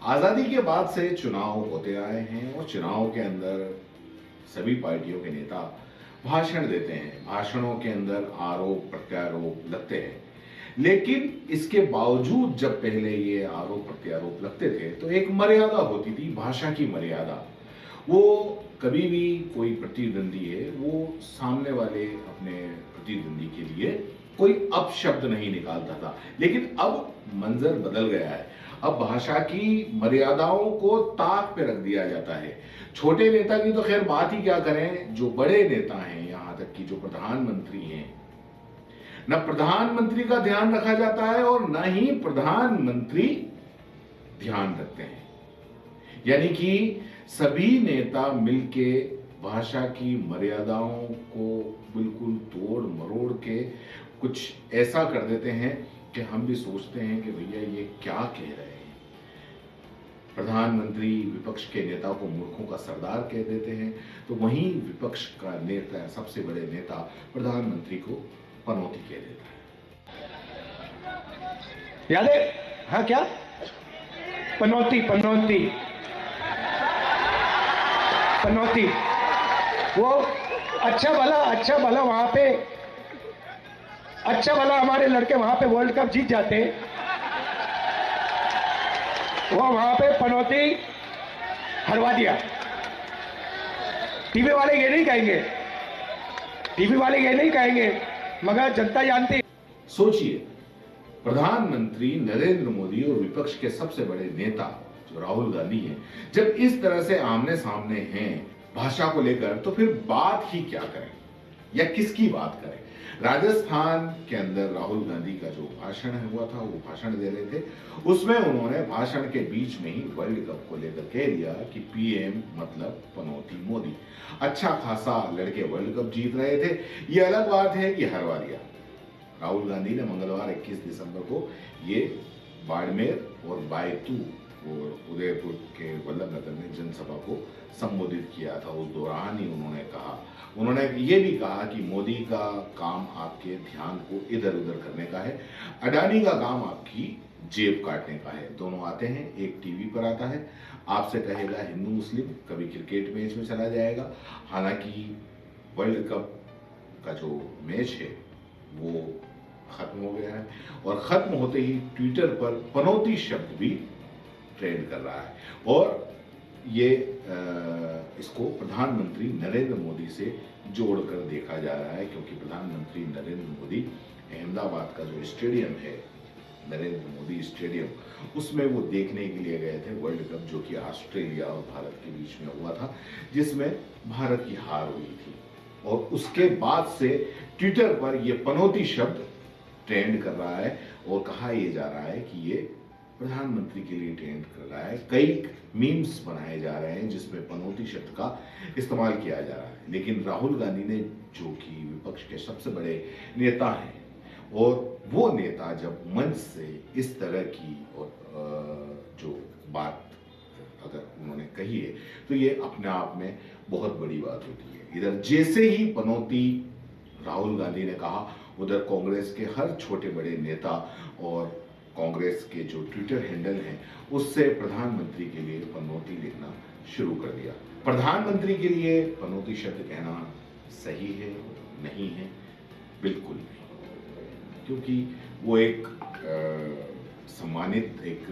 आजादी के बाद से चुनाव होते आए हैं और चुनाव के अंदर सभी पार्टियों के नेता भाषण देते हैं। भाषणों के अंदर आरोप प्रत्यारोप लगते हैं, लेकिन इसके बावजूद जब पहले ये आरोप प्रत्यारोप लगते थे तो एक मर्यादा होती थी, भाषा की मर्यादा। वो कभी भी कोई प्रतिद्वंदी है वो सामने वाले अपने प्रतिद्वंदी के लिए कोई अपशब्द नहीं निकालता था। लेकिन अब मंजर बदल गया है। अब भाषा की मर्यादाओं को ताक पे रख दिया जाता है। छोटे नेता की तो खैर बात ही क्या करें, जो बड़े नेता हैं, यहां तक कि जो प्रधानमंत्री हैं, न प्रधानमंत्री का ध्यान रखा जाता है और न ही प्रधानमंत्री ध्यान रखते हैं। यानी कि सभी नेता मिलके भाषा की मर्यादाओं को बिल्कुल तोड़ मरोड़ के कुछ ऐसा कर देते हैं कि हम भी सोचते हैं कि भैया ये क्या कह रहे हैं। प्रधानमंत्री विपक्ष के नेता को मूर्खों का सरदार कह देते हैं, तो वहीं विपक्ष का नेता, सबसे बड़े नेता, प्रधानमंत्री को पनौती कह देता है। याद है? हाँ, क्या पनौती? पनौती पनौती वो अच्छा भला वहां पे, अच्छा भला हमारे लड़के वहां पे वर्ल्ड कप जीत जाते, वो वहां पे पनौती हरवा दिया। टीवी वाले ये नहीं कहेंगे, टीवी वाले ये नहीं कहेंगे, मगर जनता जानती। सोचिए, प्रधानमंत्री नरेंद्र मोदी और विपक्ष के सबसे बड़े नेता जो राहुल गांधी हैं, जब इस तरह से आमने सामने हैं भाषा को लेकर, तो फिर बात ही क्या करें या किसकी बात करें। राजस्थान के अंदर राहुल गांधी का जो भाषण हुआ था, वो भाषण दे रहे थे, उसमें उन्होंने भाषण के बीच में ही वर्ल्ड कप को लेकर कह दिया कि पीएम मतलब पनौती मोदी। अच्छा खासा लड़के वर्ल्ड कप जीत रहे थे, ये अलग बात है कि हरवा दिया। राहुल गांधी ने मंगलवार 21 दिसंबर को ये बाड़मेर और बायतू और उदयपुर के वल्लभनगर में जनसभा को संबोधित किया था। उस दौरान ही उन्होंने ये भी कहा कि मोदी का काम आपके ध्यान को इधर उधर करने का है, अडानी का काम आपकी जेब काटने का है। दोनों आते हैं, एक टीवी पर आता है, आपसे कहेगा हिंदू मुस्लिम, कभी क्रिकेट मैच में चला जाएगा। हालांकि वर्ल्ड कप का जो मैच है वो खत्म हो गया है और खत्म होते ही ट्विटर पर पनौती शब्द भी ट्रेंड कर रहा है और ये इसको प्रधानमंत्री नरेंद्र मोदी से जोड़कर देखा जा रहा है, क्योंकि प्रधानमंत्री नरेंद्र मोदी अहमदाबाद का जो स्टेडियम है, नरेंद्र मोदी स्टेडियम, उसमें वो देखने के लिए गए थे वर्ल्ड कप, जो कि ऑस्ट्रेलिया और भारत के बीच में हुआ था, जिसमें भारत की हार हुई थी। और उसके बाद से ट्विटर पर ये पनौती शब्द ट्रेंड कर रहा है और कहा यह जा रहा है कि ये प्रधानमंत्री के लिए ट्रेंड कर रहा है। कई मीम्स बनाए जा रहे हैं जिसमें पनौती शब्द का इस्तेमाल किया जा रहा है। लेकिन राहुल गांधी ने, जो कि विपक्ष के सबसे बड़े नेता हैं, और वो नेता जब मंच से इस तरह की और जो बात अगर उन्होंने कही है, तो ये अपने आप में बहुत बड़ी बात होती है। इधर जैसे ही पनौती राहुल गांधी ने कहा, उधर कांग्रेस के हर छोटे बड़े नेता और कांग्रेस के जो ट्विटर हैंडल हैं, उससे प्रधानमंत्री के लिए पनौती लिखना शुरू कर दिया। प्रधानमंत्री के लिए पनौती शब्द कहना सही है? नहीं है, बिल्कुल नहीं, क्योंकि वो एक सम्मानित, एक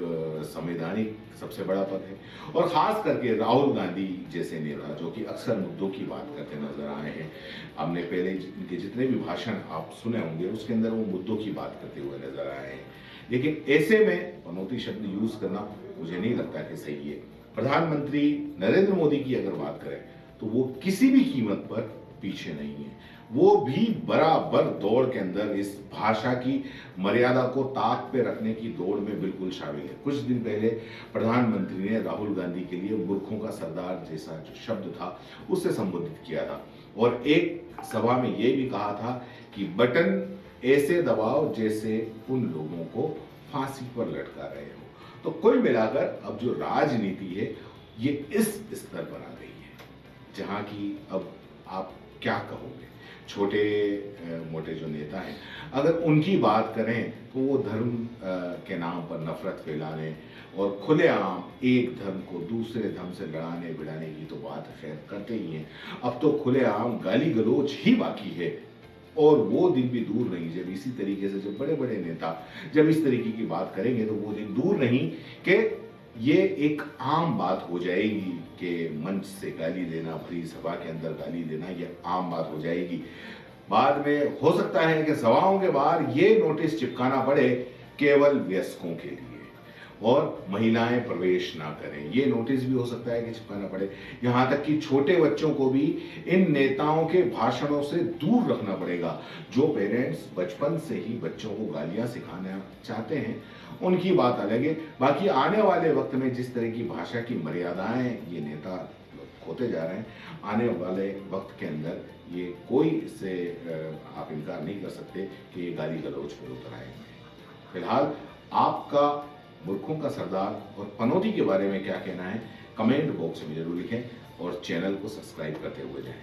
संवैधानिक सबसे बड़ा पद है। और खास करके राहुल गांधी जैसे नेता जो कि अक्सर मुद्दों की बात करते नजर आए हैं, हमने पहले इनके जितने भी भाषण आप सुने होंगे उसके अंदर वो मुद्दों की बात करते हुए नजर आए हैं। लेकिन ऐसे में पनौती शब्द यूज करना मुझे नहीं लगता कि सही है। प्रधानमंत्री नरेंद्र मोदी की अगर बात करें तो वो किसी भी कीमत पर पीछे नहीं है, वो भी बराबर दौड़ के अंदर इस भाषा की मर्यादा को ताक पे रखने की दौड़ में बिल्कुल शामिल है। कुछ दिन पहले प्रधानमंत्री ने राहुल गांधी के लिए मूर्खों का सरदार जैसा जो शब्द था उससे संबोधित किया था और एक सभा में यह भी कहा था कि बटन ऐसे दबाओ जैसे उन लोगों को फांसी पर लटका रहे हो। तो कुल मिलाकर अब जो राजनीति है ये इस स्तर पर आ गई है जहां की अब आप क्या कहोगे। छोटे मोटे जो नेता हैं, अगर उनकी बात करें तो वो धर्म के नाम पर नफरत फैलाने और खुलेआम एक धर्म को दूसरे धर्म से लड़ाने भिड़ाने की तो बात खैर करते ही हैं। अब तो खुलेआम गाली गलौज ही बाकी है, और वो दिन भी दूर नहीं जब इसी तरीके से जब बड़े बड़े नेता जब इस तरीके की बात करेंगे तो वो दिन दूर नहीं कि ये एक आम बात हो जाएगी कि मंच से गाली देना, भरी सभा के अंदर गाली देना, ये आम बात हो जाएगी। बाद में हो सकता है कि सभाओं के बाहर ये नोटिस चिपकाना पड़े केवल वयस्कों के लिए और महिलाएं प्रवेश ना करें, ये नोटिस भी हो सकता है कि चिपकाना पड़े। यहाँ तक कि छोटे बच्चों को भी इन नेताओं के भाषणों से दूर रखना पड़ेगा। जो पेरेंट्स बचपन से ही बच्चों को गालियां सिखाना चाहते हैं उनकी बात अलग है, बाकी आने वाले वक्त में जिस तरह की भाषा की मर्यादाएं ये नेता खोते जा रहे हैं, आने वाले वक्त के अंदर ये कोई इससे आप इनकार नहीं कर सकते कि ये गाली गलौज पर उतर आएंगे। फिलहाल आपका मूर्खों का सरदार और पनौती के बारे में क्या कहना है, कमेंट बॉक्स में जरूर लिखें और चैनल को सब्सक्राइब करते हुए जाएं।